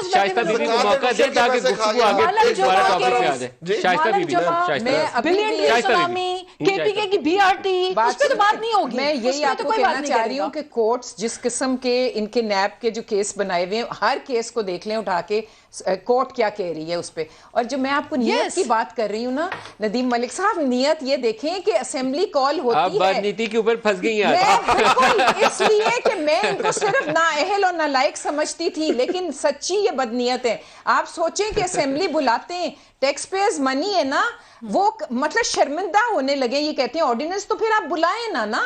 Pass Shaista be be کو موقع دے تاکہ گفتگو آگے دوبارہ ٹاپک پہ آ جائے. شائستہ بی بی, کے پی کے کی بی آر ٹی, اس پہ تو بات نہیں ہوگی. میں یہی آپ کو کہنا چاہ رہی ہوں کہ کورٹس جس قسم کے ان کے نیب کے جو کیس بنائے ہوئے ہیں, ہر کیس کو دیکھ لیں اٹھا کے کورٹ کیا کہہ رہی ہے اس پہ. اور جو میں آپ کو نیت کی بات کر رہی ہوں نا ندیم ملک صاحب, نیت یہ دیکھیں کہ اسمبلی کال ہوتی ہے. آپ بات نیتی کے اوپر پھنس گئی ہیں. بالکل اس لیے کہ میں ان کو صرف نااہل اور نالائق سمجھتی تھی, لیکن سچی یہ بدنیت ہے. آپ سوچیں کہ اسمبلی بلاتے ہیں, ٹیکس پیئرز منی ہے نا, وہ مطلب شرمندہ ہونے لگے. یہ کہتے ہیں آرڈیننس, تو پھر آپ بلائیں نا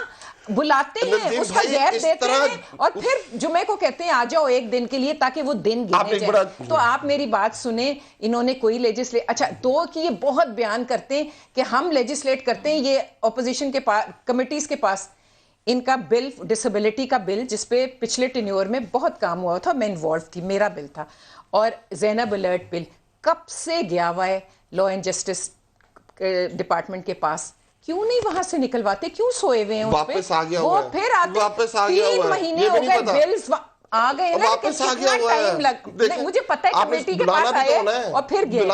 بلاتے ہیں, اس کا گیپ دیتے ہیں اور پھر جمعے کو کہتے ہیں آ جاؤ ایک دن کے لیے تاکہ وہ دن گنے جائیں. تو آپ میری بات سنیں, انہوں نے کوئی اچھا تو کہ یہ بہت بیان کرتے ہیں کہ ہم لیجسلیٹ کرتے ہیں, یہ اپوزیشن کے پاس کمیٹیز کے پاس ان کا بل, ڈسیبلٹی کا بل, جس پہ پچھلے ٹینیور میں بہت کام ہوا تھا, میں انوالو تھی, میرا بل تھا, اور زینب الرٹ بل کب سے گیا ہوا ہے لا اینڈ جسٹس ڈپارٹمنٹ کے پاس. کیوں نہیں وہاں سے نکلواتے, کیوں سوئے ہوئے ہیں اس پہ؟ وہ پھر آتے 3 مہینے ہو گئے, بلز آ گئے نا, کتنا ٹائم لگ, مجھے پتا ہے کمیٹی کے پاس آئے اور پھر گئے,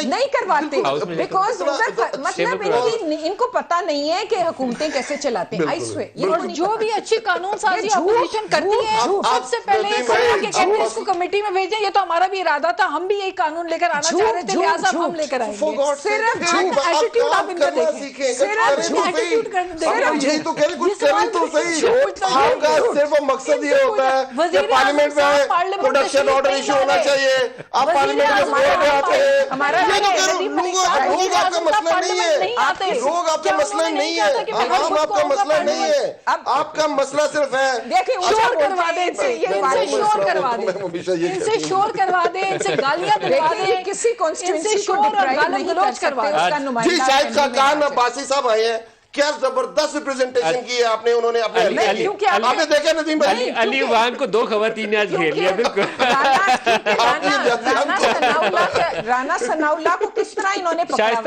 نہیں کرواتے بیکاز مطلب ان کو پتا نہیں ہے کہ حکومتیں کیسے چلاتے ہیں. اور جو بھی اچھی قانون سازی اپوزیشن کرتی ہے سب سے پہلے کہتے ہیں اس کو کمیٹی میں بھیجیں. یہ تو ہمارا بھی ارادہ تھا, ہم بھی یہی قانون لے کر آنا چاہ رہے تھے, لہٰذا ہم لے کر آئیں گے. صرف ایٹیٹیوڈ آپ ان کا دیکھیں, مقصد یہ ہوتا ہے کہ پارلیمنٹ میں پروڈکشن آرڈر ایشو ہونا چاہیے, آپ پارلیمنٹ کے فلور پہ آتے ہیں, یہ تو لوگ آپ کا مسئلہ نہیں ہے, لوگ آپ کا مسئلہ نہیں ہے, عوام آپ کا مسئلہ نہیں ہے, آپ کا مسئلہ صرف ہے دیکھیں شور کروا دیں, ان سے شور کروا دیں, ان سے شور کروا دیں, ان سے گالیاں دلوا دیں, کسی کانسٹیٹوئنسی کو گالیاں گلوچ کروا دیں. جی شاہد خاقان عباسی صاحب آئے ہیں, کیا زبردست ریپرزنٹیشن کی ہے آپ نے, انہوں نے اپنے آپ نے دیکھا ندیم بھائی, علی وان کو 2 خواتین آج گھیر لیا. بالکل رانا ثناء اللہ کو کس طرح انہوں نے پکڑا.